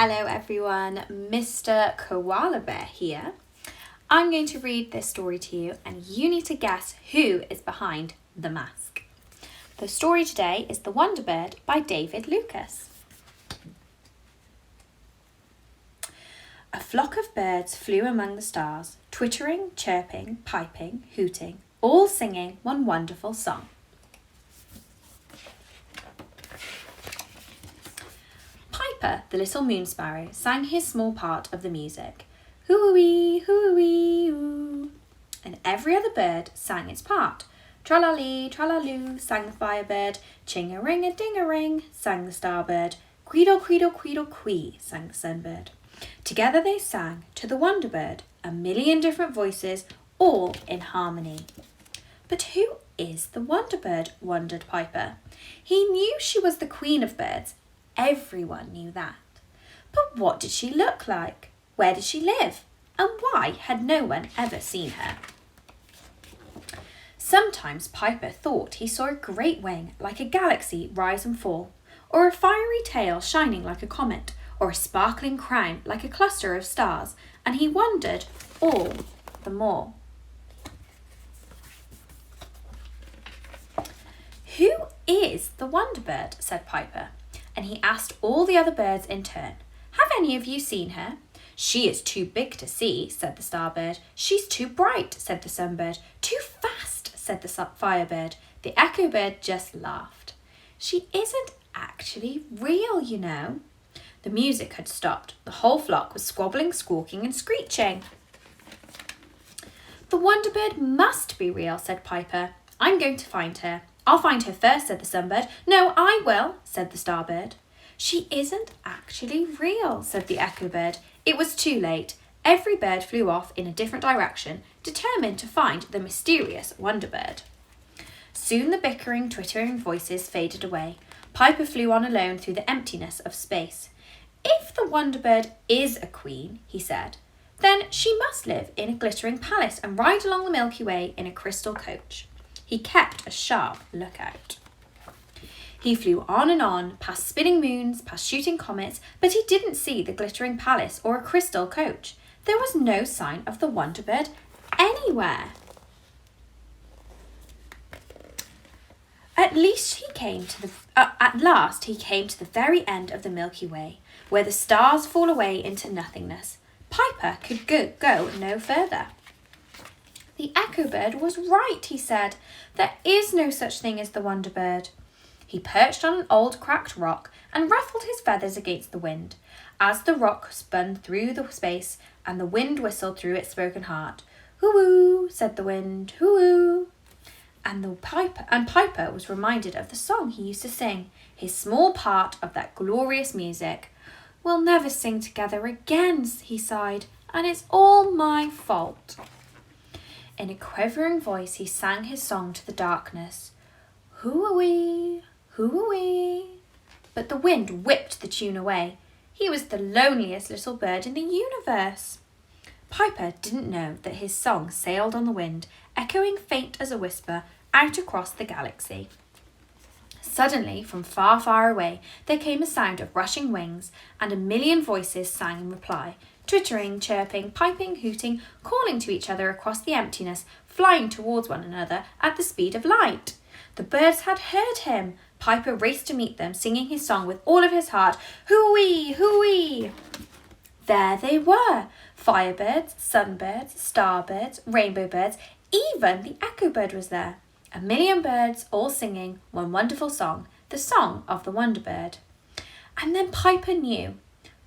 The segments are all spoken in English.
Hello everyone, Mr. Koala Bear here. I'm going to read this story to you and you need to guess who is behind the mask. The story today is The Wonder Bird by David Lucas. A flock of birds flew among the stars, twittering, chirping, piping, hooting, all singing one wonderful song. Piper, the little moon sparrow, sang his small part of the music. Hoo-wee, hoo-wee, oo. And every other bird sang its part. Tra-la-lee, tra-la-loo, sang the firebird. Ching-a-ring-a-ding-a-ring, sang the starbird. Queedle-queedle-queedle-quee, sang the sunbird. Together they sang to the Wonder Bird, a million different voices, all in harmony. But who is the Wonder Bird? Wondered Piper. He knew she was the queen of birds. Everyone knew that. But what did she look like? Where did she live? And why had no one ever seen her? Sometimes Piper thought he saw a great wing like a galaxy rise and fall, or a fiery tail shining like a comet, or a sparkling crown like a cluster of stars, and he wondered all the more. Who is the Wonder Bird? Said Piper. And he asked all the other birds in turn, Have any of you seen her? She is too big to see, said the starbird. She's too bright, said the sunbird. Too fast, said the firebird. The echo bird just laughed. She isn't actually real, you know. The music had stopped. The whole flock was squabbling, squawking and screeching. The Wonder Bird must be real, said Piper. I'm going to find her. I'll find her first, said the sunbird. No, I will, said the starbird. She isn't actually real, said the echo bird. It was too late. Every bird flew off in a different direction, determined to find the mysterious Wonder Bird. Soon the bickering, twittering voices faded away. Piper flew on alone through the emptiness of space. If the Wonder Bird is a queen, he said, then she must live in a glittering palace and ride along the Milky Way in a crystal coach. He kept a sharp lookout. He flew on, past spinning moons, past shooting comets, but he didn't see the glittering palace or a crystal coach. There was no sign of the Wonder Bird anywhere. At last he came to the very end of the Milky Way, where the stars fall away into nothingness. Piper could go no further. The echo bird was right, he said. There is no such thing as the Wonder Bird. He perched on an old cracked rock and ruffled his feathers against the wind. As the rock spun through the space and the wind whistled through its broken heart, "Hoo-oo," said the wind, "hoo-oo." And Piper was reminded of the song he used to sing, his small part of that glorious music. We'll never sing together again, he sighed, and it's all my fault. In a quivering voice he sang his song to the darkness. Hoo-wee, hoo-wee. But the wind whipped the tune away. He was the loneliest little bird in the universe. Piper didn't know that his song sailed on the wind, echoing faint as a whisper, out across the galaxy. Suddenly, from far, far away, there came a sound of rushing wings, and a million voices sang in reply, twittering, chirping, piping, hooting, calling to each other across the emptiness, flying towards one another at the speed of light. The birds had heard him. Piper raced to meet them, singing his song with all of his heart. Hoo-wee, hoo-wee. There they were, firebirds, sunbirds, starbirds, rainbow birds, even the echo bird was there. A million birds all singing one wonderful song, the song of the Wonder Bird. And then Piper knew.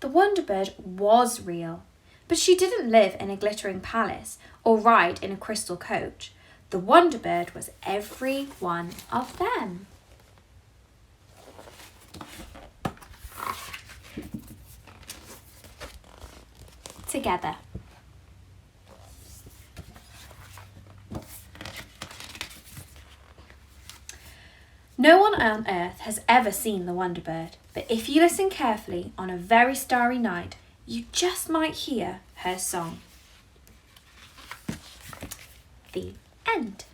The Wonder Bird was real, but she didn't live in a glittering palace or ride in a crystal coach. The Wonder Bird was every one of them. Together. No one on earth has ever seen the Wonder Bird, but if you listen carefully on a very starry night, you just might hear her song. The end.